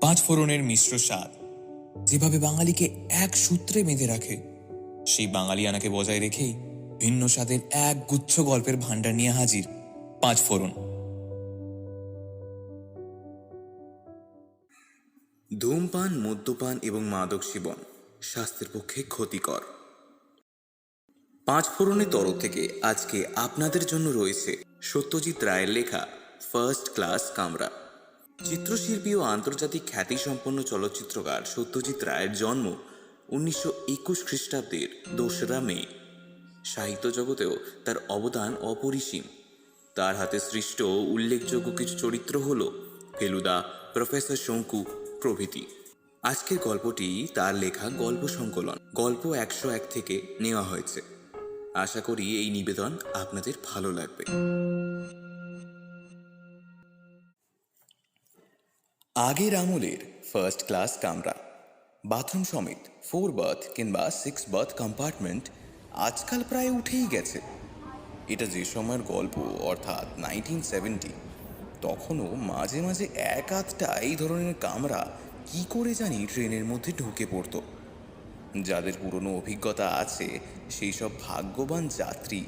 পাঁচ ফোড়নের মিশ্র স্বাদ যেভাবে বাঙালিকে এক সূত্রে বেঁধে রাখে, সেই বাঙালিয়ানাকে বজায় রেখেই ভিন্ন স্বাদের এক গুচ্ছ গল্পের ভাণ্ডার নিয়ে হাজির পাঁচ ফোড়ন। ধূমপান, মদ্যপান এবং মাদক সেবন স্বাস্থ্যের পক্ষে ক্ষতিকর। পাঁচ ফোড়নের তরফ থেকে আজকে আপনাদের জন্য রয়েছে সত্যজিৎ রায়ের লেখা ফার্স্ট ক্লাস কামরা। চিত্রশিল্পী ও আন্তর্জাতিক খ্যাতিসম্পন্ন চলচ্চিত্রকার সত্যজিৎ রায়ের জন্ম 1921 খ্রিস্টাব্দের 2রা মে। সাহিত্য জগতেও তার অবদান অপরিসীম। তার হাতে সৃষ্ট উল্লেখযোগ্য কিছু চরিত্র হল ফেলুদা, প্রফেসর শঙ্কু প্রভৃতি। আজকের গল্পটি তার লেখা গল্প সংকলন গল্প 101 থেকে নেওয়া হয়েছে। আশা করি এই নিবেদন আপনাদের ভালো লাগবে। আগের আমলের ফার্স্ট ক্লাস কামরা, বাথরুম সমেত 4 বার্থ কিংবা 6 বার্থ কম্পার্টমেন্ট আজকাল প্রায় উঠেই গেছে। এটা যে সময়ের গল্প, অর্থাৎ 1970, তখনও মাঝে মাঝে এক আধটা এই ধরনের কামরা কি করে জানি ট্রেনের মধ্যে ঢুকে পড়ত। যাদের পুরনো অভিজ্ঞতা আছে সেই সব ভাগ্যবান যাত্রী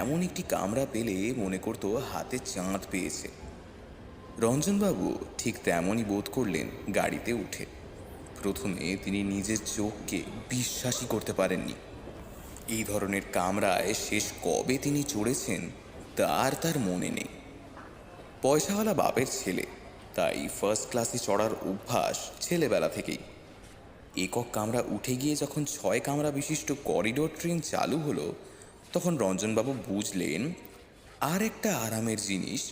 এমন একটি কামরা পেলে মনে করতো হাতে চাঁদ পেয়েছে। রঞ্জনবাবু ঠিক তেমনই বোধ করলেন গাড়িতে উঠে। প্রথমে তিনি নিজের চোখকে বিশ্বাসই করতে পারেননি। এই ধরনের কামরায় শেষ কবে তিনি চড়েছেন তার মনে নেই। পয়সাওয়ালা বাপের ছেলে, তাই ফার্স্ট ক্লাসে চড়ার অভ্যাস ছেলেবেলা থেকেই। একক কামরা উঠে গিয়ে যখন 6 কামরা বিশিষ্ট করিডোর ট্রেন চালু হলো, তখন রঞ্জনবাবু বুঝলেন আর একটা আরামের জিনিস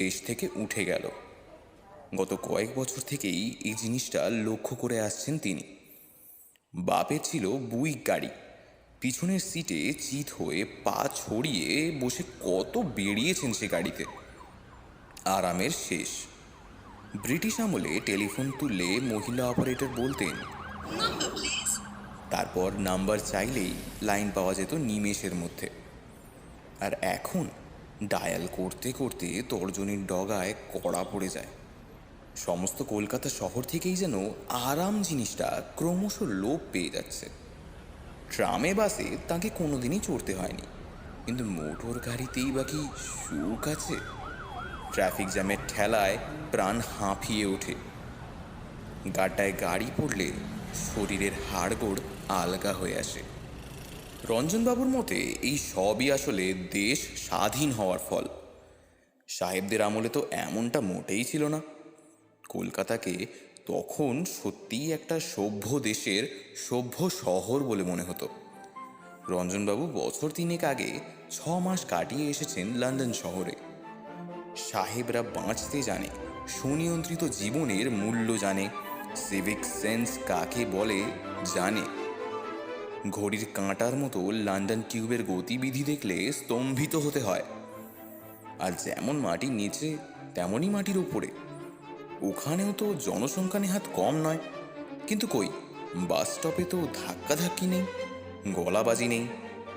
দেশ থেকে উঠে গেল। গত কয়েক বছর থেকেই এই জিনিসটা লক্ষ্য করে আসছেন তিনি। বাপের ছিল বুইক গাড়ি, পিছনের সিটে চিত হয়ে পা ছড়িয়ে বসে কত বেরিয়েছেন সে গাড়িতে। আরামের শেষ। ব্রিটিশ আমলে টেলিফোন তুললে মহিলা অপারেটর বলতেন, তারপর নাম্বার চাইলেই লাইন পাওয়া যেত নিমেষের মধ্যে। আর এখন ডায়াল করতে করতে তর্জনীর ডগায় কড়া পড়ে যায়। সমস্ত কলকাতা শহর থেকেই যেন আরাম জিনিসটা ক্রমশ লোপ পেয়ে যাচ্ছে। ট্রামে বাসে তাকে কোনোদিনই চড়তে হয়নি, কিন্তু মোটর গাড়িতেই বা কি সুখ আছে? ট্রাফিক জ্যামের ঠেলায় প্রাণ হাঁপিয়ে ওঠে। গাড্ডায় গাড়ি পড়লে শরীরের হাড়গোড় আলগা হয়ে আসে। রঞ্জনবাবুর মতে এই সবই আসলে দেশ স্বাধীন হওয়ার ফল। সাহেবদের আমলে তো এমনটা মোটেই ছিল না। কলকাতাকে তখন সত্যিই একটা সভ্য দেশের সভ্য শহর বলে মনে হতো। রঞ্জনবাবু বছর 3 আগে 6 মাস কাটিয়ে এসেছেন লন্ডন শহরে। সাহেবরা বাঁচতে জানে, সুনিয়ন্ত্রিত জীবনের মূল্য জানে, সিভিক সেন্স কাকে বলে জানে। ঘড়ির কাঁটার মতো লন্ডন টিউবের গতিবিধি দেখলে স্তম্ভিত হতে হয়। আর যেমন মাটির নিচে তেমনই মাটির উপরে। ওখানেও তো জনসংখ্যা নেহাত কম নয়, কিন্তু কই, বাস স্টপে তো ধাক্কাধাক্কি নেই, গলাবাজি নেই,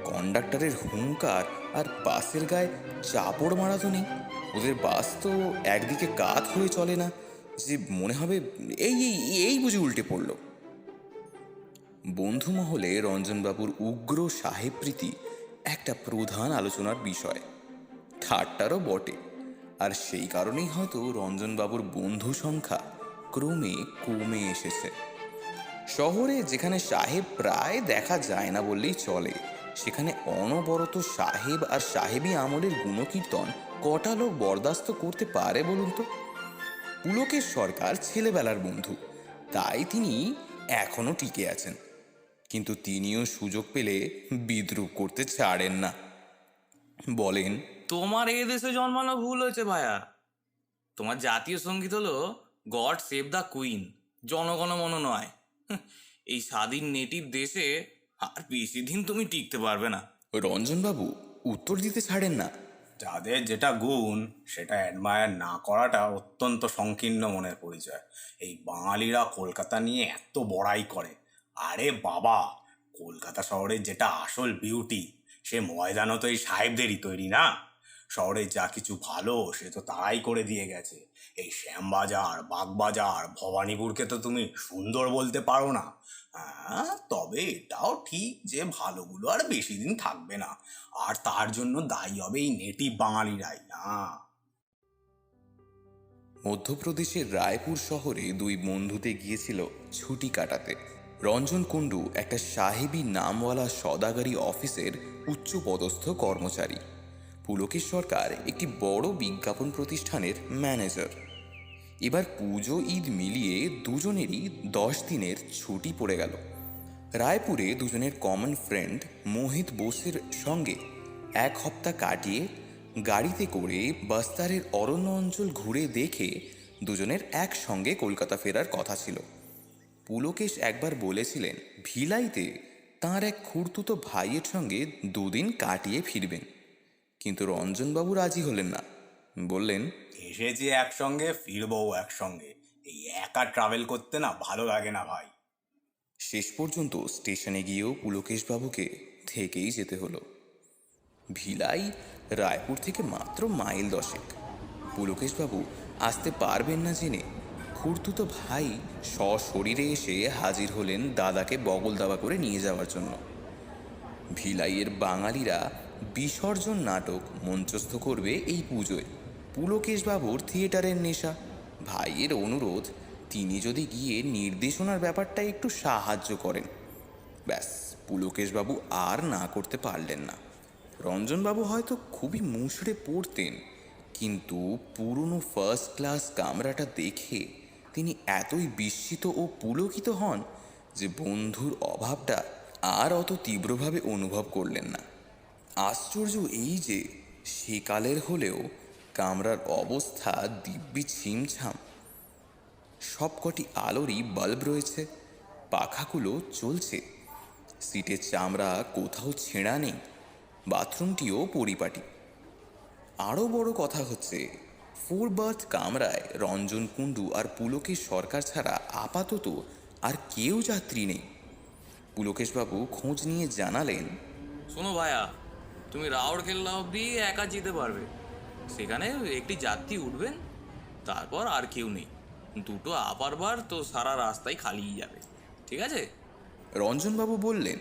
কন্ডাক্টরের হুঙ্কার আর বাসের গায়ে চাপড় মারা তো নেই। ওদের বাস তো একদিকে কাত হয়ে চলে না যে মনে হবে এই এই এই বুঝে উল্টে পড়ল। বন্ধু মহলে রঞ্জনবাবুর উগ্র সাহেব প্রীতি একটা প্রধান আলোচনার বিষয়, ঠাট্টারও বটে। আর সেই কারণেই হয়তো রঞ্জনবাবুর বন্ধু সংখ্যা ক্রমে কমে এসেছে। শহরে যেখানে সাহেব প্রায় দেখা যায় না বললেই চলে, সেখানে অনবরত সাহেব আর সাহেবী আমলের গুণকীর্তন কটা লোক বরদাস্ত করতে পারে বলুন তো? পুলকের সরকার ছেলেবেলার বন্ধু, তাই তিনি এখনো টিকে আছেন। কিন্তু তিনিও সুযোগ পেলে বিদ্রূপ করতে ছাড়েন না। বলেন, তোমার এই দেশে জন্মানো ভুল হয়েছে ভায়া। তোমার জাতীয় সঙ্গীত হলো god save the queen, Jana Gana Mana নয়। এই স্বাধীন নেটিভ দেশে আর বেশি দিন তুমি টিকতে পারবে না। রঞ্জনবাবু উত্তর দিতে ছাড়েন না। যাদের যেটা গুণ সেটা অ্যাডমায়ার না করাটা অত্যন্ত সংকীর্ণ মনের পরিচয়। এই বাঙালিরা কলকাতা নিয়ে এত বড়াই করে। আরে বাবা, কলকাতা শহরের যেটা আসল বিউটি, সে ময়দানও তো এই সাহেবদেরই তৈরি না। শহরে যা কিছু ভালো সে তো তারাই করে দিয়ে গেছে। এই শ্যামবাজার, বাগবাজার, ভবানীপুরকে তো তুমি সুন্দর বলতে পারো না। হ্যাঁ, তবে এটাও ঠিক যে ভালোগুলো আর বেশি দিন থাকবে না, আর তার জন্য দায়ী হবে এই নেটিভ বাঙালিরাই না। মধ্যপ্রদেশের রায়পুর শহরে দুই বন্ধুতে গিয়েছিল ছুটি কাটাতে। রঞ্জন কুণ্ডু একটা সাহেবী নামওয়ালা সদাগারি অফিসের উচ্চপদস্থ কর্মচারী, পুলকেশ সরকার একটি বড় বিজ্ঞাপন প্রতিষ্ঠানের ম্যানেজার। এবার পুজো ঈদ মিলিয়ে দুজনেরই 10 দিনের ছুটি পড়ে গেল। রায়পুরে দুজনের কমন ফ্রেন্ড মোহিত বোসের সঙ্গে 1 সপ্তাহ কাটিয়ে গাড়িতে করে বস্তারের অরণ্য অঞ্চল ঘুরে দেখে দুজনের একসঙ্গে কলকাতা ফেরার কথা ছিল। পুলকেশ একবার বলেছিলেন ভিলাইতে তাঁর এক খুড়তুতো ভাইয়ের সঙ্গে 2 দিন কাটিয়ে ফিরবেন, কিন্তু রঞ্জনবাবু রাজি হলেন না। বললেন, এসেছি একসঙ্গে, ফিরবও একসঙ্গে, এই একা ট্রাভেল করতে না ভালো লাগে না ভাই। শেষ পর্যন্ত স্টেশনে গিয়েও পুলকেশবাবুকে থেকেই যেতে হলো। ভিলাই রায়পুর থেকে মাত্র মাইল 10। পুলকেশবাবু আসতে পারবেন না জেনে খুড়তুতো ভাই সশরীরে এসে হাজির হলেন দাদাকে বগল দাবা করে নিয়ে যাওয়ার জন্য। ভিলাইয়ের বাঙালিরা বিসর্জন নাটক মঞ্চস্থ করবে এই পুজোয়। পুলকেশবাবুর থিয়েটারের নেশা, ভাইয়ের অনুরোধ তিনি যদি গিয়ে নির্দেশনার ব্যাপারটা একটু সাহায্য করেন। ব্যাস, পুলকেশবাবু আর না করতে পারলেন না। রঞ্জনবাবু হয়তো খুবই মুষড়ে পড়তেন, কিন্তু পুরনো ফার্স্ট ক্লাস কামরাটা দেখে তিনি এতই বিস্মিত ও পুলকিত হন যে বন্ধুর অভাবটা আর অত তীব্রভাবে অনুভব করলেন না। আশ্চর্য এই যে সেকালের হলেও কামরার অবস্থা দিব্যি ছিমছাম। সবকটি আলোরই বাল্ব রয়েছে, পাখাগুলো চলছে, সিটের চামড়া কোথাও ছেঁড়া নেই, বাথরুমটিও পরিপাটি। আরও বড় কথা হচ্ছে 4 বার্থ কামরায় রঞ্জন কুণ্ডু আর পুলকেশ সরকার ছাড়া আপাতত আর কেউ যাত্রী নেই। পুলকেশবাবু খোঁজ নিয়ে জানালেন, শোনো ভাইয়া, তুমি রাউরকেল্লা অব্দি একা যেতে পারবে, সেখানে একটি যাত্রী উঠবেন, তারপর আর কেউ নেই। 2টো আপার বার তো সারা রাস্তায় খালিই যাবে, ঠিক আছে? রঞ্জনবাবু বললেন,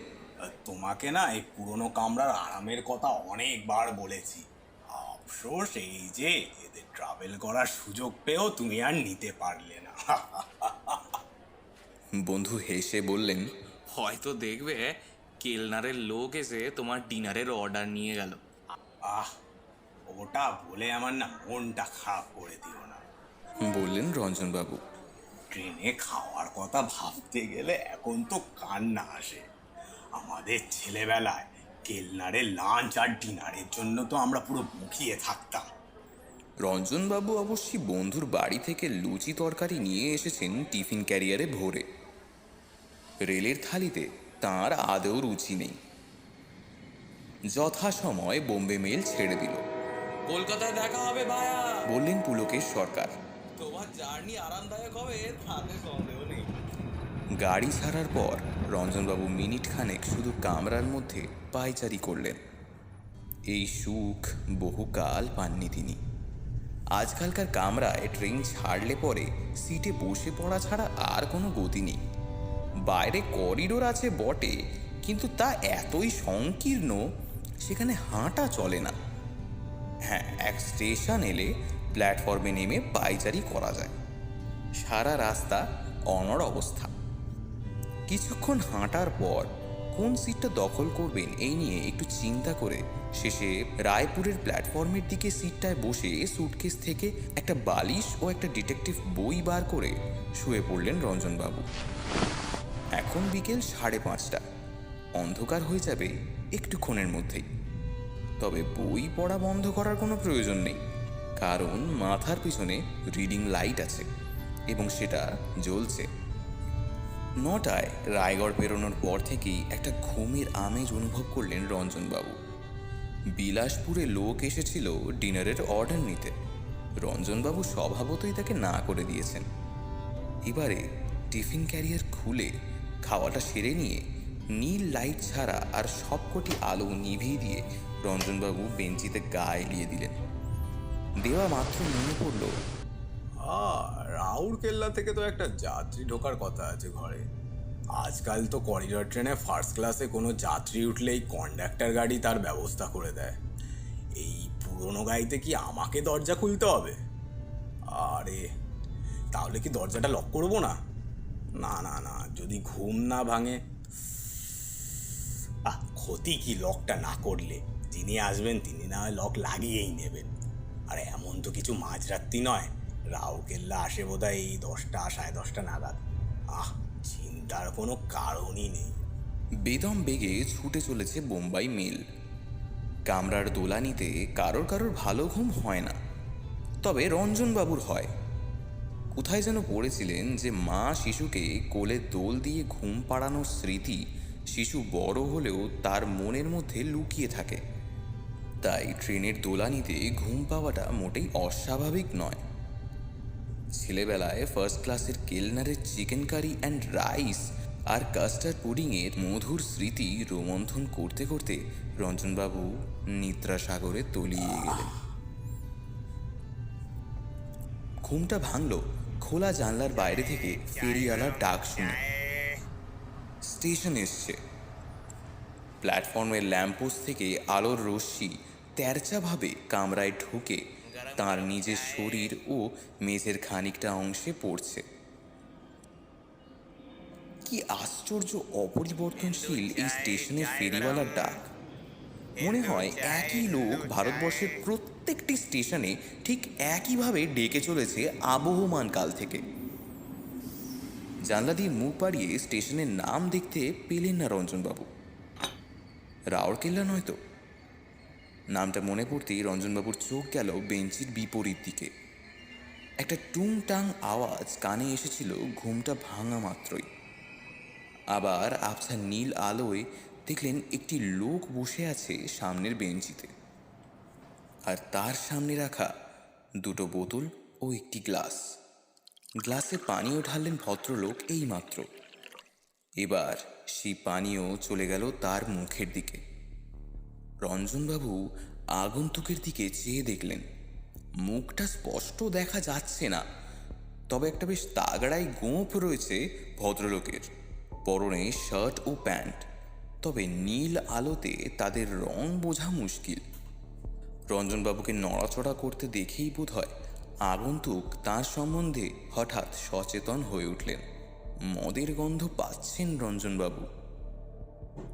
তোমাকে না এই পুরনো কামরার আরামের কথা অনেকবার বলেছি, অবশ্য এই যে এদের ট্রাভেল করার সুযোগ পেয়েও তুমি আর নিতে পারলে না। বন্ধু হেসে বললেন, হয়তো দেখবে কেলনারের লোক এসে তোমার ডিনারের অর্ডার নিয়ে গেল। আহ, ওটা বলে আমার না মনটা খারাপ করে দিও না। বললেন রঞ্জনবাবু। ট্রেনে খাওয়ার কথা ভাবতে গেলে এখন তো কান্না আসে। আমাদের ছেলেবেলায় কেলনারের লাঞ্চ আর ডিনারের জন্য তো আমরা পুরো মুখিয়ে থাকতাম। রঞ্জনবাবু অবশ্যই বন্ধুর বাড়ি থেকে লুচি তরকারি নিয়ে এসেছেন টিফিন ক্যারিয়ারে ভরে। রেলের থালিতে তাঁর আদৌ রুচি নেই। যথাসময় বোম্বে মেল ছেড়ে দিল। কলকাতায় দেখা হবে ভাইয়া, বললেন পুলকেশ সরকার। তোমার জার্নি আরামদায়ক হবে তাতে সন্দেহ নেই। গাড়ি ছাড়ার পর রঞ্জনবাবু মিনিট খানেক শুধু কামরার মধ্যে পায়চারি করলেন। এই সুখ বহুকাল পাননি তিনি। আজকালকার কামরায় ট্রেন ছাড়লে পরে সিটে বসে পড়া ছাড়া আর কোনো গতি নেই। বাইরে করিডোর আছে বটে, কিন্তু তা এতই সংকীর্ণ সেখানে হাঁটা চলে না। হ্যাঁ, এক স্টেশন এলে প্ল্যাটফর্মে নেমে পায়চারি করা যায়। সারা রাস্তা অনড় অবস্থা। কিছুক্ষণ হাঁটার পর কোন সিটটা দখল করবেন এই নিয়ে একটু চিন্তা করে শেষে রায়পুরের প্ল্যাটফর্মের দিকে সিটটায় বসে সুটকেস থেকে একটা বালিশ ও একটা ডিটেকটিভ বই বার করে শুয়ে পড়লেন রঞ্জনবাবু। এখন বিকেল 5:30। অন্ধকার হয়ে যাবে একটুক্ষণের মধ্যেই। তবে বই পড়া বন্ধ করার কোনো প্রয়োজন নেই, কারণ মাথার পিছনে রিডিং লাইট আছে এবং সেটা জ্বলছে। 9টায় রায়গড় পেরোনোর পর থেকেই একটা ঘুমের আমেজ অনুভব করলেন রঞ্জনবাবু। বিলাসপুরে লোক এসেছিল ডিনারের অর্ডার নিতে। রঞ্জনবাবু স্বভাবতই তাকে না করে দিয়েছেন। এবারে টিফিন ক্যারিয়ার খুলে খাওয়াটা সেরে নিয়ে নীল লাইট ছাড়া আর সবকটি আলো নিভিয়ে দিয়ে রঞ্জনবাবু বেঞ্চিতে গা এলিয়ে দিলেন। দেওয়া মাত্র মনে পড়ল, রাউরকেল্লা থেকে তো একটা যাত্রী ঢোকার কথা আছে ঘরে। আজকাল তো করিডর ট্রেনে ফার্স্ট ক্লাসে কোনো যাত্রী উঠলেই কন্ডাক্টর গাড়ি তার ব্যবস্থা করে দেয়। এই পুরনো গাড়িতে কি আমাকে দরজা খুলতে হবে? আরে, তাহলে কি দরজাটা লক করবো না? না না না, যদি ঘুম না ভাঙে। ক্ষতি কি লকটা না করলে? যিনি আসবেন তিনি না হয় লক লাগিয়েই নেবেন। আর এমন তো কিছু মাঝরাত্রি নয়, রাউরকেল্লা আসে বোধহয় এই 10টা 10:30 নাগাদ। চিন্তার কোনো কারণই নেই। বেদম বেগে ছুটে চলেছে বোম্বাই মেল। কামরার দোলানিতে কারোর কারোর ভালো ঘুম হয় না, তবে রঞ্জনবাবুর হয়। কোথায় যেন পড়েছিলেন যে মা শিশুকে কোলে দোল দিয়ে ঘুম পাড়ানোর স্মৃতি শিশু বড় হলেও তার মনের মধ্যে লুকিয়ে থাকে। তাই ট্রেনের দোলানিতে ঘুম পাওয়াটা মোটেই অস্বাভাবিক নয়। ছেলেবেলায় ফার্স্ট ক্লাসের কেলনারের চিকেন কারি অ্যান্ড রাইস আর কাস্টার্ড পুডিংয়ের মধুর স্মৃতি রোমন্থন করতে করতে রঞ্জনবাবু নিদ্রাসাগরে তলিয়ে গেলেন। ঘুমটা ভাঙল খোলা জানলার বাইরে থেকে ফেরিওয়ালার ডাক শুনে। স্টেশন এসছে। প্ল্যাটফর্মের ল্যাম্পপোস্ট থেকে আলোর রশ্মি তেরচাভাবে কামরায় ঢুকে তার নিজের শরীর ও মেঝের খানিকটা অংশে পড়ছে। কি আশ্চর্য অপরিবর্তনশীল এই স্টেশনের ফেরিওয়ালার ডাক! মনে হয় একই লোক ভারতবর্ষের প্রত্যেকটি স্টেশনে ঠিক একইভাবে ডেকে চলেছে আবহমান কাল থেকে। জানলা দিয়ে মুখ বাড়িয়ে স্টেশনের নাম দেখতে পেলেন না রঞ্জনবাবু। রাউরকেল্লা নয়তো? নামটা মনে পড়তেই রঞ্জনবাবুর চোখ গেল বেঞ্চির বিপরীত দিকে। একটা টুংটাং আওয়াজ কানে এসেছিল ঘুমটা ভাঙা মাত্রই। আবার আবছা নীল আলোয় দেখলেন একটি লোক বসে আছে সামনের বেঞ্চিতে, আর তার সামনে রাখা দুটো বোতল ও একটি গ্লাস। গ্লাসে পানীয় ঢাললেন ভদ্রলোক এইমাত্র। এবার সেই পানীয় চলে গেল তার মুখের দিকে। রঞ্জনবাবু আগন্তুকের দিকে চেয়ে দেখলেন। মুখটা স্পষ্ট দেখা যাচ্ছে না, তবে একটা বেশ তাগড়াই গোঁফ রয়েছে ভদ্রলোকের। পরনে শার্ট ও প্যান্ট, তবে নীল আলোতে তাদের রং বোঝা মুশকিল। রঞ্জনবাবুকে নড়াচড়া করতে দেখেই বোধ হয় আগন্তুক তাঁর সম্বন্ধে হঠাৎ সচেতন হয়ে উঠলেন। মদের গন্ধ পাচ্ছেন রঞ্জনবাবু।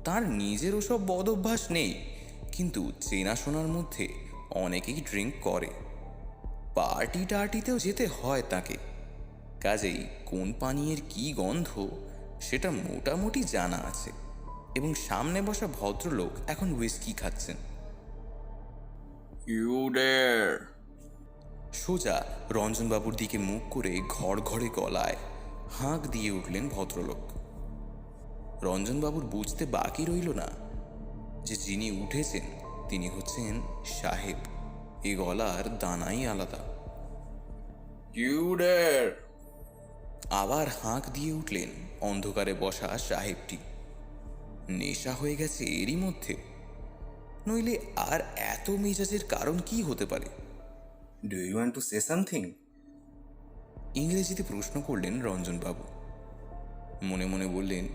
তার নিজের ওসব বদ অভ্যাস নেই, কিন্তু চেনাশোনার মধ্যে অনেকেই ড্রিঙ্ক করে। পার্টি টার্টিতেও যেতে হয় তাকে, কাজেই কোন পানীয়ের কী গন্ধ সেটা মোটামুটি জানা আছে। এবং সামনে বসা ভদ্রলোক এখন হুইস্কি খাচ্ছেন। You dare! সোজা রঞ্জনবাবুর দিকে মুখ করে ঘড়ঘড়ে গলায় হাঁক দিয়ে উঠলেন ভদ্রলোক। রঞ্জনবাবুর বুঝতে বাকি রইল না যে যিনি উঠেছেন তিনি হচ্ছেন সাহেব। এ গলার দানাই আলাদা। You dare! আবার হাঁক দিয়ে উঠলেন অন্ধকারে বসা সাহেবটি। নেশা হয়ে গেছে এরই মধ্যে, নইলে আর এত মেজাজের কারণ কি হতে পারে? Do you want to say something? ইংরেজিতে প্রশ্ন করলেন রঞ্জনবাবু। মনে মনে বললেন,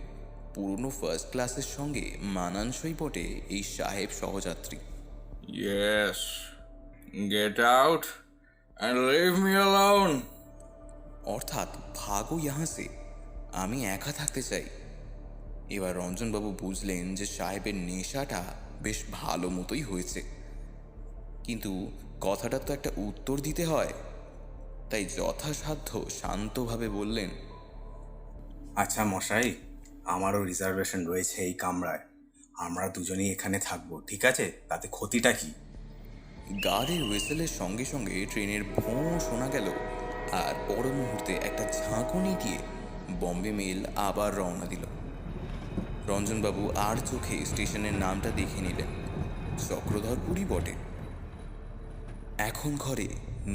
পুরনো ফার্স্ট ক্লাসের সঙ্গে মানানসই বটে এই সাহেব সহযাত্রী। Yes, get out and leave me alone. অর্থাৎ ভাগো ইহাঁ সে, আমি একা থাকতে চাই। এবার রঞ্জনবাবু বুঝলেন যে সাহেবের নেশাটা বেশ ভালো মতোই হয়েছে, কিন্তু কথাটার তো একটা উত্তর দিতে হয়। তাই যথাসাধ্য শান্তভাবে বললেন, আচ্ছা মশাই, আমারও রিজার্ভেশন রয়েছে এই কামরায়। আমরা দুজনেই এখানে থাকবো, ঠিক আছে? তাতে ক্ষতিটা কি? গার্ডের হুইসেলের সঙ্গে সঙ্গে ট্রেনের ভোঁ শোনা গেল, আর পর মুহূর্তে একটা ঝাঁকুনি দিয়ে বম্বে মেল আবার রওনা দিল। রঞ্জনবাবু আর চোখে স্টেশনের নামটা দেখে নিলেন, চক্রধরপুরই বটে। এখন ঘরে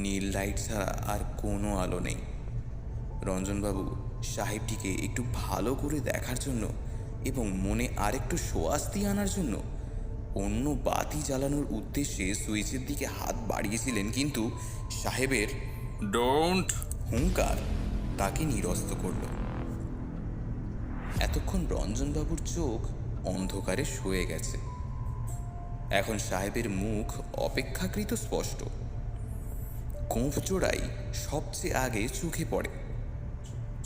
নীল লাইট ছাড়া আর কোনো আলো নেই। রঞ্জনবাবু সাহেবটিকে একটু ভালো করে দেখার জন্য এবং মনে আরেকটু সোয়াস্তি আনার জন্য অন্য বাতি জ্বালানোর উদ্দেশ্যে সুইচের দিকে হাত বাড়িয়েছিলেন, কিন্তু সাহেবের ডোন্ট। হুঙ্কার তাকে নিরস্ত করল। এতক্ষণ রঞ্জনবাবুর চোখ অন্ধকারে শুয়ে গেছে। এখন সাহেবের মুখ অপেক্ষাকৃত স্পষ্ট। গোঁফ জোড়াই সবচেয়ে আগে চোখে পড়ে।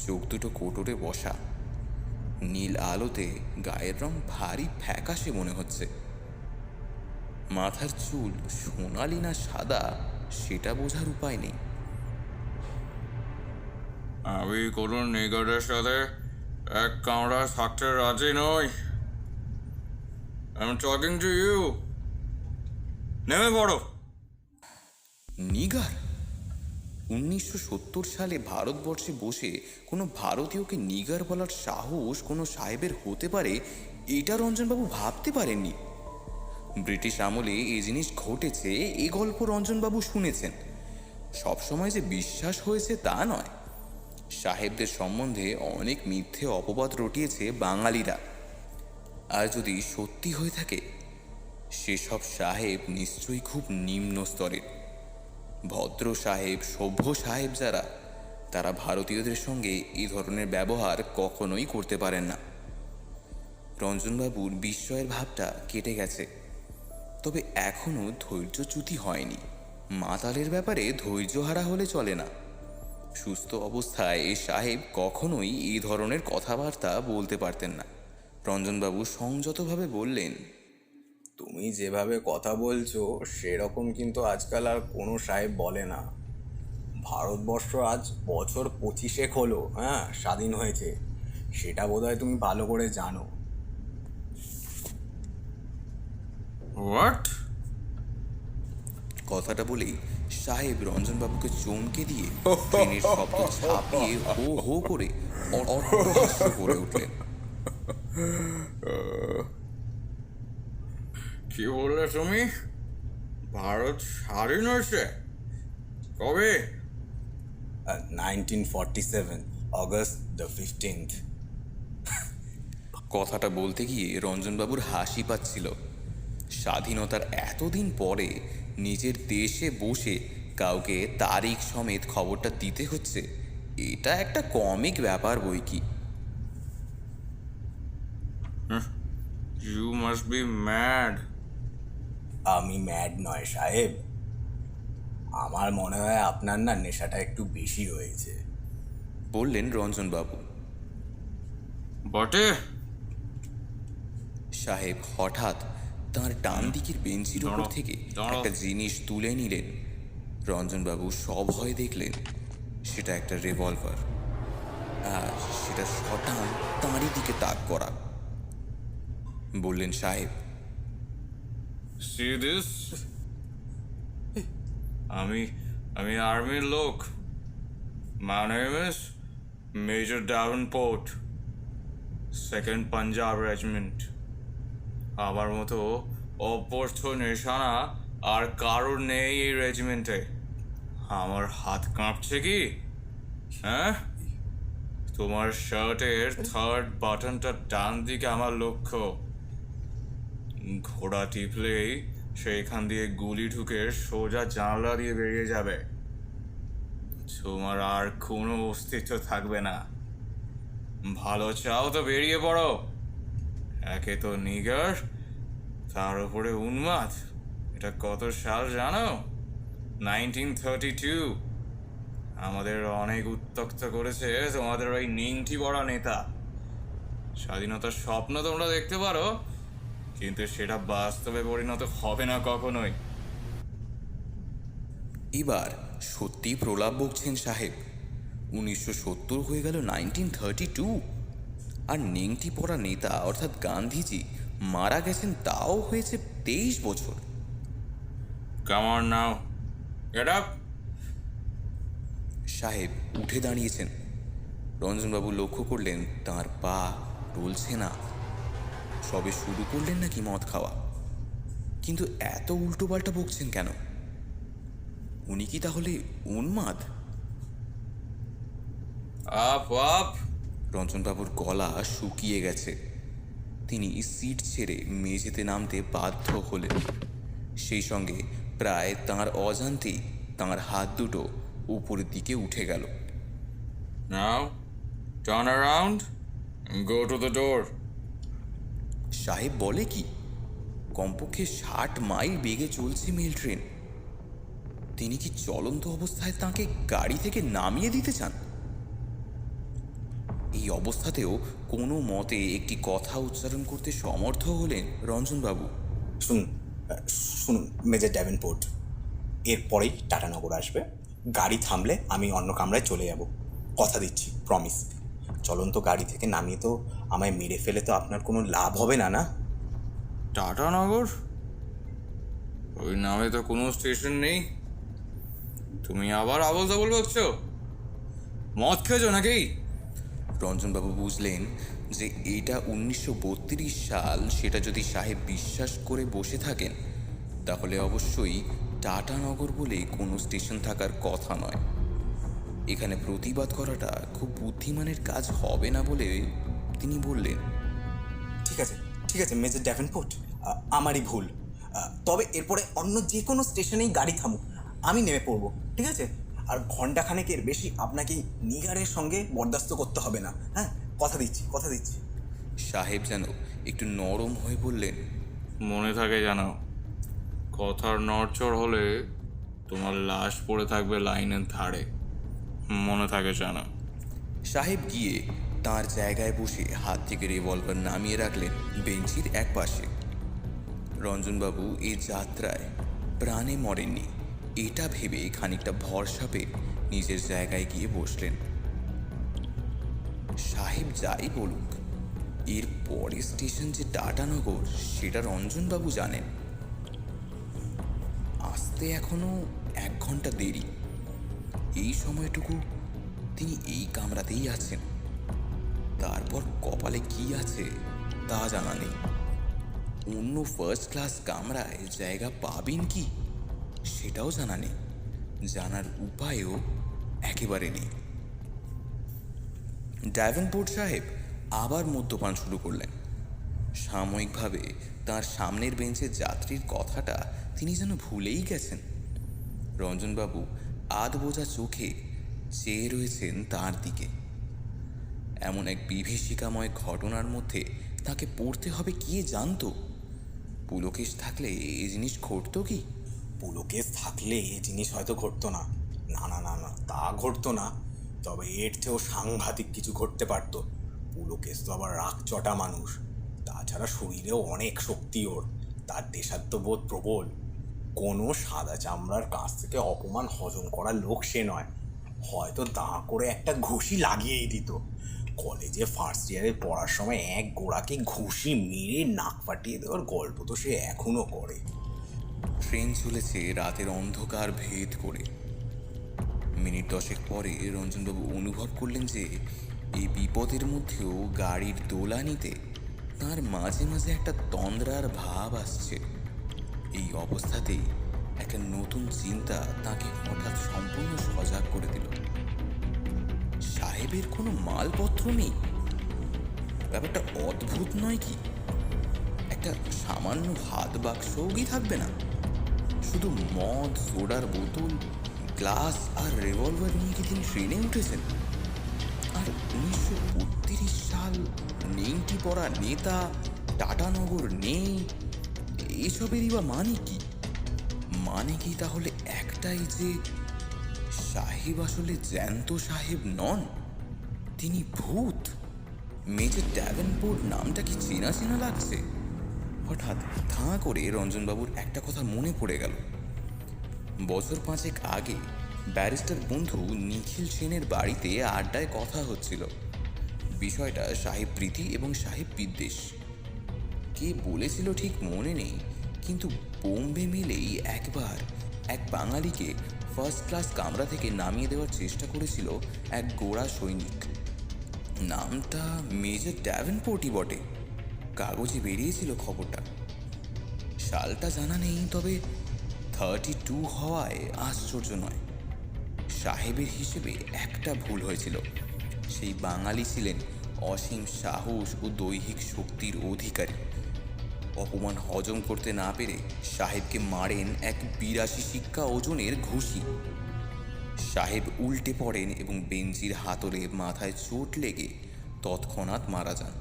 চোখ দুটো কোটরে বসা, নীল আলোতে গায়ের রং ভারী ফ্যাকাশে মনে হচ্ছে। মাথার চুল সোনালি না সাদা সেটা বোঝার উপায় নেই। আমি কোনো নিগারের সাথে এক কামড়া থাকতে রাজি নই। I'm talking to you. নেমে পড়ো। নিগার? 1970 সালে ভারতবর্ষে বসে কোনো ভারতীয়কে নিগার বলার সাহস কোনো সাহেবের হতে পারে, এটা রঞ্জনবাবু ভাবতে পারেননি। ব্রিটিশ আমলে এই জিনিস ঘটেছে, এ গল্প রঞ্জনবাবু শুনেছেন। সবসময় যে বিশ্বাস হয়েছে তা নয়। সাহেবদের সম্বন্ধে অনেক মিথ্যে অপবাদ রটিয়েছে বাঙালিরা। আর যদি সত্যি হয়ে থাকে, সেসব সাহেব নিশ্চয়ই খুব নিম্ন স্তরের। ভদ্র সাহেব, সভ্য সাহেব যারা, তারা ভারতীয়দের সঙ্গে এই ধরনের ব্যবহার কখনোই করতে পারেন না। রঞ্জনবাবুর বিস্ময়ের ভাবটা কেটে গেছে, তবে এখনও ধৈর্যচ্যুতি হয়নি। মাতালের ব্যাপারে ধৈর্যহারা হলে চলে না। সুস্থ অবস্থায় এই সাহেব কখনোই এই ধরনের কথাবার্তা বলতে পারতেন না। রঞ্জনবাবু সংযতভাবে বললেন, তুমি যেভাবে কথা বলছো সেরকম কিন্তু আজকাল আর কোনো সাহেব বলে না। ভারতবর্ষ আজ বছর 25 হলো, স্বাধীন হয়েছে। সেটা বোধহয় তুমি ভালো করে জানো। হোয়াট? কথাটা বলেই সাহেব রঞ্জনবাবুকে চমকে দিয়ে ট্রেনের শব্দ ছাপিয়ে হো হো করে অট্টহাস্য করে উঠলেন। কি বললে তুমি? ভারত স্বাধীন হয়েছে কবে? 1947 অগস্ট দ্য 15th। কথাটা বলতে গিয়ে রঞ্জনবাবুর হাসি পাচ্ছিল। স্বাধীনতার এতদিন পরে নিজের দেশে বসে কাউকে তারিখ সমেত খবরটা দিতে হচ্ছে, এটা একটা কমিক ব্যাপার বই কি। You must be mad. আমি ম্যাড নয় সাহেব, আমার মনে হয় আপনার না নেশাটা একটু বেশি হয়েছে। বললেন রঞ্জনবাবু। বটে। সাহেব হঠাৎ তাঁর ডান দিকের বেঞ্চির উপর দাঁড়াও, থেকে দাঁড়াও। একটা জিনিস তুলে নিলেন। রঞ্জনবাবু সভয়ে দেখলেন সেটা একটা রিভলভার, আর সেটা শটান তাঁরই দিকে তাক করা। বললেন, সাহেব, See this? আমি আর্মির লোক। My name is Major Davenport, 2nd Punjab Regiment. আমার মতো অভ্যস্ত নিশানা আর কারোর নেই এই রেজিমেন্টে। আমার হাত কাঁপছে কি? হ্যাঁ, তোমার শার্টের 3rd বাটনটা ডান দিকে আমার লক্ষ্য। ঘোড়া টিপলেই সেইখান দিয়ে গুলি ঢুকে সোজা জানলা দিয়ে বেরিয়ে যাবে। তোমার আর কোনো অস্তিত্ব থাকবে না। ভালো চাও তো বেরিয়ে পড়ো। একে তো নিগার, তার উপরে উন্মাদ। এটা কত সাল জানো? 1932। আমাদের অনেক উত্তক্ত করেছে তোমাদের ওই নিংটি বড় নেতা। স্বাধীনতার স্বপ্ন তোমরা দেখতে পারো, কিন্তু সেটা বাস্তবে পরিণত হবে না কখনোই। এবার সত্যি প্রলাপ বকছেন সাহেব। 1970 হয়ে গেল 1932, আর নেংটি পড়া নেতা অর্থাৎ গান্ধীজি মারা গেছেন তাও হয়েছে 23 বছর। Come on now, get up. সাহেব উঠে দাঁড়িয়েছেন। রঞ্জনবাবু লক্ষ্য করলেন তাঁর পা টলছে না। সবে শুরু করলেন নাকি মদ খাওয়া, কিন্তু এত উল্টোপাল্টা বকছেন কেন? উনি কি তাহলে উন্মাদ? Up, up. রঞ্জনবাবুর গলা শুকিয়ে গেছে। তিনি সিট ছেড়ে মেঝেতে নামতে বাধ্য হলেন। সেই সঙ্গে প্রায় তাঁর অজান্তেই তাঁর হাত দুটো উপরের দিকে উঠে গেল। Now turn around, go to the door. সাহেব বলে কি, কমপক্ষে 60 মাইল বেগে চলছে মেল ট্রেন। তিনি কি চলন্ত অবস্থায় তাকে গাড়ি থেকে নামিয়ে দিতে চান? এই অবস্থাতেও কোনো মতে একটি কথা উচ্চারণ করতে সমর্থ হলেন রঞ্জনবাবু। শুনুন শুনুন মেজর ড্যাভেনপোর্ট, এরপরেই টাটানগর আসবে। গাড়ি থামলে আমি অন্য কামরায় চলে যাব, কথা দিচ্ছি, প্রমিস। চলন্ত গাড়ি থেকে নামিয়ে তো আমায় মেরে ফেলে তো আপনার কোনো লাভ হবে না, না? টাটানগর? ওই নামে তো কোনো স্টেশন নেই। তুমি আবার আবল তাবল বকছো? মদ খেয়েছো নাকি? রঞ্জনবাবু বুঝলেন যে এটা 1932 সাল, সেটা যদি সাহেব বিশ্বাস করে বসে থাকেন তাহলে অবশ্যই টাটানগর বলে কোনো স্টেশন থাকার কথা নয়। এখানে প্রতিবাদ করাটা খুব বুদ্ধিমানের কাজ হবে না বলে তিনি বললেন, ঠিক আছে ঠিক আছে মেজর ড্যাভেনপোর্ট, আমারই ভুল। তবে এরপরে অন্য যে কোনো স্টেশনেই গাড়ি থামুক, আমি নেমে পড়বো, ঠিক আছে? আর ঘন্টাখানেকের বেশি আপনাকে নিগারের সঙ্গে বরদাস্ত করতে হবে না, হ্যাঁ? কথা দিচ্ছি, কথা দিচ্ছি। সাহেব যেন একটু নরম হয়ে বললেন, মনে থাকে জানো, কথার নড়চড় হলে তোমার লাশ পড়ে থাকবে লাইনের ধারে। মনে থাকে জানো। সাহেব গিয়ে তার জায়গায় বসে হাত থেকে রিভলভার নামিয়ে রাখলেন বেঞ্চির এক পাশে। রঞ্জনবাবু এই যাত্রায় প্রাণে মরেননি, এটা ভেবে খানিকটা ভরসা পেয়ে নিজের জায়গায় গিয়ে বসলেন। সাহেব যাই বলুক, এর পরের স্টেশন যে টাটানগর সেটা রঞ্জনবাবু জানেন। আসতে এখনো 1 ঘন্টা দেরি। এই সময়টুকু তিনি এই কামরাতেই আছেন। তারপর কপালে কি আছে তা জানা নেই। অন্য ফার্স্ট ক্লাস কামরায় জায়গা পাবেন কি সেটাও জানা নেই, জানার উপায়ও একেবারে নেই। ড্যাভেনপোর্ট সাহেব আবার মদ্যপান শুরু করলেন। সাময়িকভাবে তার সামনের বেঞ্চের যাত্রীর কথাটা তিনি যেন ভুলেই গেছেন। রঞ্জনবাবু আধ বোঝা চোখে চেয়ে রয়েছেন তার দিকে। এমন এক বিভীষিকাময় ঘটনার মধ্যে তাকে পড়তে হবে কে জানতো? পুলকেশ থাকলে এই জিনিস ঘটতো কি? পুলকেশ থাকলে এই জিনিস হয়তো ঘটতো না, না না না না, তা ঘটতো না। তবে এর চেয়েও সাংঘাতিক কিছু ঘটতে পারতো। পুলকেশ তো আবার রাগচটা মানুষ, তাছাড়া শরীরেও অনেক শক্তি ওর, তার দেশাত্মবোধ প্রবল। কোনো সাদা চামড়ার কাছ থেকে অপমান হজম করার লোক সে নয়। হয়তো দাঁ করে একটা ঘুষি লাগিয়েই দিত। কলেজে ফার্স্ট ইয়ারে পড়ার সময় এক গোড়াকে ঘুষি মেরে নাক ফাটিয়ে দেওয়ার গল্প তো সে এখনো করে। ট্রেন চলেছে রাতের অন্ধকার ভেদ করে। মিনিট 10 পরে রঞ্জনবাবু অনুভব করলেন যে এই বিপদের মধ্যেও গাড়ির দোলানিতে তার মাঝে মাঝে একটা তন্দ্রার ভাব আসছে। এই অবস্থাতেই একটা নতুন চিন্তা তাকে হঠাৎ সম্পূর্ণ সজাগ করে দিল। সাহেবের কোনো মালপত্র নেই, ব্যাপারটা অদ্ভুত নয় কি? একটা সামান্য হাত বাক্সও কি থাকবে না? শুধু মদ, সোডার বোতল, গ্লাস আর রিভলভার নিয়ে কি তিনি ট্রেনে উঠেছেন? আর 1932 সাল, নেংটি পড়া নেতা, টাটানগর নেই, এসবেরই বা মানে কি? মানে কি তাহলে একটাই যে সাহেব আসলে জ্যান্ত সাহেব নন, তিনি ভূত। মেজর ড্যাভেনপোর্ট নামটা কি চেনা চেনা লাগছে? হঠাৎ ধাঁ করে রঞ্জনবাবুর একটা কথা মনে পড়ে গেল। বছর 5 আগে ব্যারিস্টার বন্ধু নিখিল সেনের বাড়িতে আড্ডায় কথা হচ্ছিল। বিষয়টা সাহেব প্রীতি এবং সাহেব বিদ্বেষ। কে বলেছিল ঠিক মনে নেই, কিন্তু বোম্বে মেলেই একবার এক বাঙালিকে ফার্স্ট ক্লাস কামরা থেকে নামিয়ে দেওয়ার চেষ্টা করেছিল এক গোড়া সৈনিক। নামটা মেজর ড্যাভেনপোর্টই বটে, কাগজে বেরিয়েছিল খবরটা। সালটা জানা নেই, তবে 32 হওয়ায় আশ্চর্য নয়। সাহেবের হিসেবে একটা ভুল হয়েছিল, সেই বাঙালি ছিলেন অসীম সাহস ও দৈহিক শক্তির অধিকারী। অপমান হজম করতে না পেরে সাহেবকে মারেন এক 82 সিক্কা ওজনের ঘুষি। সাহেব উল্টে পড়েন এবং বেঞ্চির হাতলে মাথায় চোট লেগে তৎক্ষণাৎ মারা যান।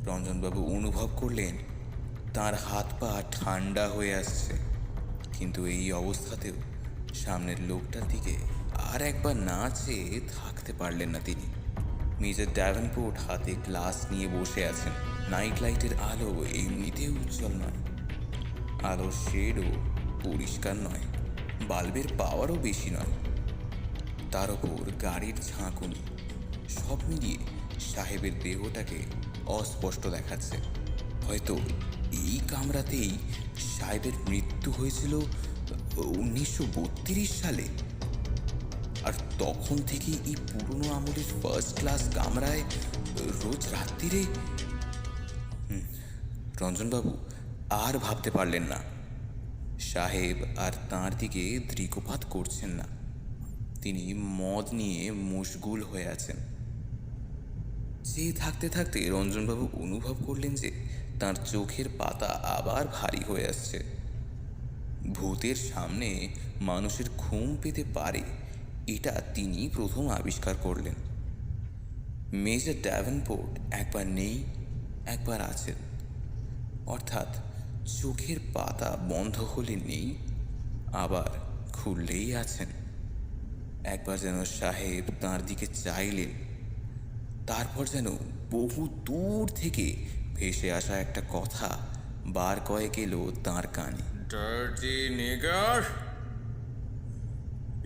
রঞ্জনবাবু অনুভব করলেন তার হাত পা ঠান্ডা হয়ে আসছে, কিন্তু এই অবস্থাতেও সামনের লোকটার দিকে আর একবার না চেয়ে থাকতে পারলেন না তিনি। মেজর ড্যাভেনপোর্ট হাতে গ্লাস নিয়ে বসে আছেন। নাইট লাইটের আলো এমনিতেও উজ্জ্বল নয়, আলোর শেডও পরিষ্কার নয়, বাল্বের পাওয়ারও বেশি নয়, তার ওপর গাড়ির ঝাঁকুনি, সব মিলিয়ে সাহেবের দেহটাকে অস্পষ্ট দেখাচ্ছে। হয়তো এই কামরাতেই সাহেবের মৃত্যু হয়েছিল 1932 সালে, আর তখন থেকেই এই পুরনো আমলের ফার্স্ট ক্লাস কামরায় রোজ রাত্রিরে। রঞ্জনবাবু আর ভাবতে পারলেন না। সাহেব আর তাঁর দিকে দৃকপাত করছেন না, তিনি মদ নিয়ে মশগুল হয়ে আছেন। চেয়ে থাকতে থাকতে রঞ্জনবাবু অনুভব করলেন যে তার চোখের পাতা আবার ভারী হয়ে আসছে। ভূতের সামনে মানুষের ঘুম পেতে পারে, এটা তিনি প্রথম আবিষ্কার করলেন। মেজর ড্যাভেনপোর্ট একবার নেই, একবার আছেন, অর্থাৎ চোখের পাতা বন্ধ হলে নেই, আবার খুললেই আছেন। একবার যেন সাহেব তাঁর দিকে চাইলেন, তারপর যেন বহু দূর থেকে ভেসে আসা একটা কথা বার কয়েক এলো তাঁর কানে। Dirty nigger,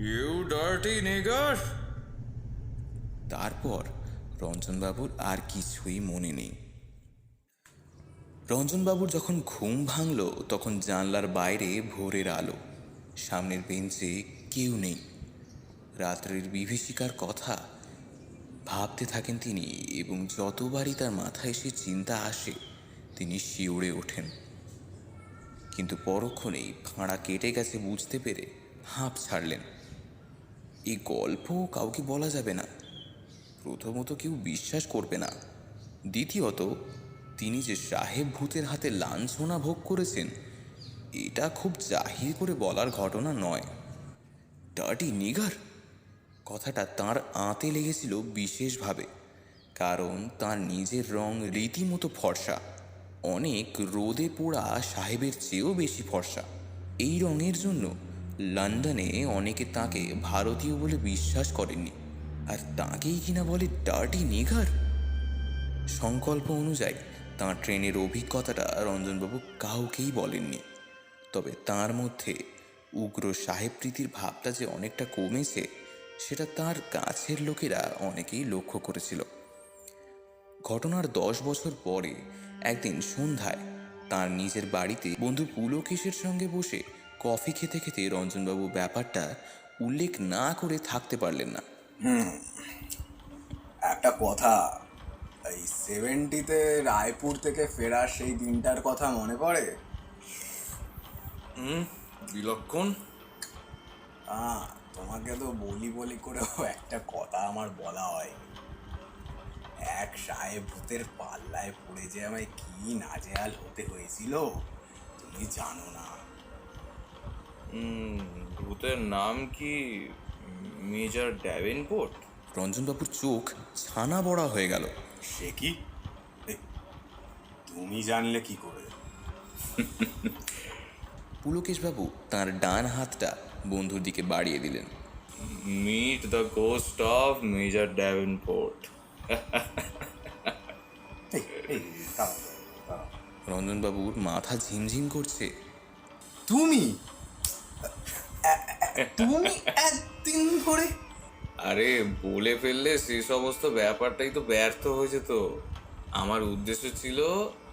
you dirty nigger. তারপর রঞ্জনবাবুর আর কিছুই মনে নেই। রঞ্জনবাবুর যখন ঘুম ভাঙল তখন জানলার বাইরে ভোরের আলো, সামনের বেঞ্চে কেউ নেই। রাত্রির বিভীষিকার কথা ভাবতে থাকেন তিনি, এবং যতবারই তার মাথায় সে চিন্তা আসে তিনি শিউরে ওঠেন। কিন্তু পরক্ষণেই ফাঁড়া কেটে গেছে বুঝতে পেরে হাঁপ ছাড়লেন। এই গল্প কাউকে বলা যাবে না। প্রথমত কেউ বিশ্বাস করবে না, দ্বিতীয়ত তিনি যে সাহেব ভূতের হাতে লাঞ্ছনা ভোগ করেছেন এটা খুব জাহির করে বলার ঘটনা নয়। ডার্টি নিগার কথাটা তাঁর আঁতে লেগেছিল বিশেষভাবে, কারণ তার নিজের রং রীতিমতো ফর্সা, অনেক রোদে পোড়া সাহেবের চেয়েও বেশি ফর্সা। এই রঙের জন্য লন্ডনে অনেকে তাকে ভারতীয় বলে বিশ্বাস করেননি, আর তাকেই কিনা বলে ডার্টি নিগার। সংকল্প অনুযায়ী তাঁর ট্রেনের অভিজ্ঞতাটা রঞ্জনবাবু কাউকেই বলেননি, তবে তার মধ্যে উগ্র সাহেব প্রীতির ভাবটা যে অনেকটা কমেছে সেটা তার কাছের লোকেরা অনেকেই লক্ষ্য করেছিল। ঘটনার 10 বছর পরে একদিন সন্ধ্যায় তার নিজের বাড়িতে বন্ধু পুলকেশের সঙ্গে বসে কফি খেতে খেতে রঞ্জনবাবু ব্যাপারটা উল্লেখ না করে থাকতে পারলেন না। একটা কথা, এই 70-তে রায়পুর থেকে ফেরার সেই দিনটার কথা মনে পড়ে? বিলক্ষণ। তোমাকে তো বলি বলি করেও একটা কথা আমার বলা হয়। এক সাহেব ভূতের পাল্লায় পড়ে যে আমায় কি নাজেহাল হতে হয়েছিল তুমি জানো না। ভূতের নাম কি মেজর ড্যাভেনপোর্ট? রঞ্জনবাবুর চোখ ছানা বড়া হয়ে গেল। সে কি? তুমি জানলে কি করে? পুলকেশবাবু তাঁর ডান হাতটা বন্ধুর দিকে বাড়িয়ে দিলেন। Meet the ghost of Major Davenport. রঞ্জনবাবুর মাথা ঝিমঝিম করছে। তুমি তুমি একদিন ধরে? আরে বলে ফেললে সে সমস্ত ব্যাপারটাই তো ব্যর্থ হয়েছে। তো আমার উদ্দেশ্য ছিল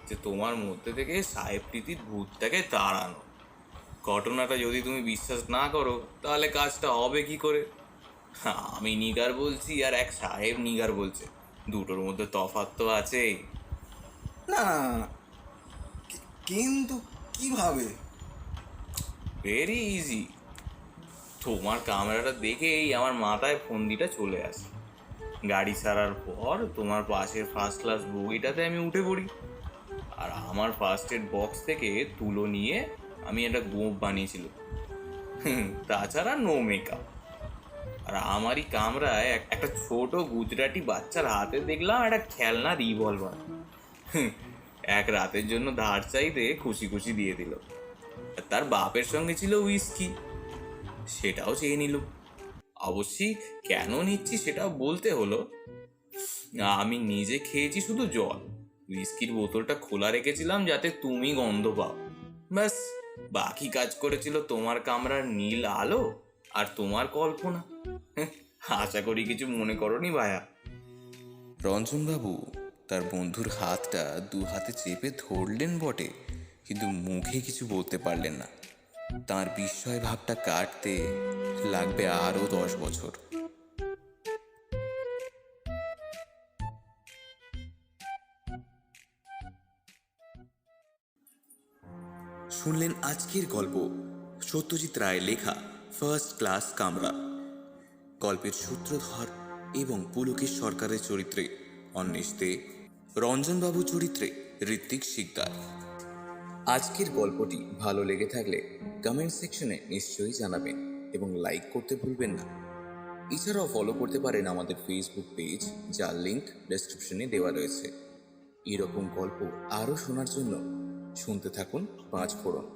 যে তোমার মধ্যে থেকে সাহেব প্রীতির ভূতটাকে তাড়ানো। ঘটনাটা যদি তুমি বিশ্বাস না করো তাহলে কাজটা হবে কি করে? আমি নিগার বলছি আর এক সাহেব নিগার বলছে, দুটোর মধ্যে তফাৎ তো আছেই। না না না না, কিন্তু কিভাবে? Very easy. তোমার ক্যামেরাটা দেখেই আমার মাথায় ফন্দিটা চলে আসে। গাড়ি ছাড়ার পর তোমার পাশের ফার্স্ট ক্লাস বগিটাতে আমি উঠে পড়ি, আর আমার ফার্স্ট এড বক্স থেকে তুলো নিয়ে আমি একটা গোঁফ বানিয়েছিল। তাছাড়া নো মেকআপ। আর আমারই কামরায় একটা ছোট গুজরাটি বাচ্চার হাতে দেখলাম একটা খেলনা রিভলভার। এক রাতের জন্য ধার চাইতে খুশি খুশি দিয়ে দিল। আর তার বাপের সঙ্গে ছিল উইস্কি, সেটাও চেয়ে নিল। অবশ্যই কেন নিচ্ছি সেটাও বলতে হলো। আমি নিজে খেয়েছি শুধু জল, উইস্কির বোতলটা খোলা রেখেছিলাম যাতে তুমি গন্ধ পাও। ব্যাস, বাকি কাজ করেছিল তোমার কামরার নীল আলো আর তোমার কল্পনা। আশা করি কিছু মনে করনি ভায়া। রঞ্জনবাবু তার বন্ধুর হাতটা দু হাতে চেপে ধরলেন বটে, কিন্তু মুখে কিছু বলতে পারলেন না। তার বিস্ময় ভাবটা কাটতে লাগবে আরও 10 বছর। শুনলেন আজকের গল্প, সত্যজিৎ রায় লেখা ফার্স্ট ক্লাস কামরা। গল্পের সূত্রধর এবং পুলকেশ সরকারের চরিত্রে অন্বেষ দে, রঞ্জনবাবু চরিত্রে ঋত্বিক শিকদার। আজকের গল্পটি ভালো লেগে থাকলে কমেন্ট সেকশনে নিশ্চয়ই জানাবেন এবং লাইক করতে ভুলবেন না। এছাড়াও ফলো করতে পারেন আমাদের ফেসবুক পেজ, যার লিঙ্ক ডেসক্রিপশনে দেওয়া রয়েছে। এরকম গল্প আরও শোনার জন্য শুনতে থাকুন 5 ফোড়ন।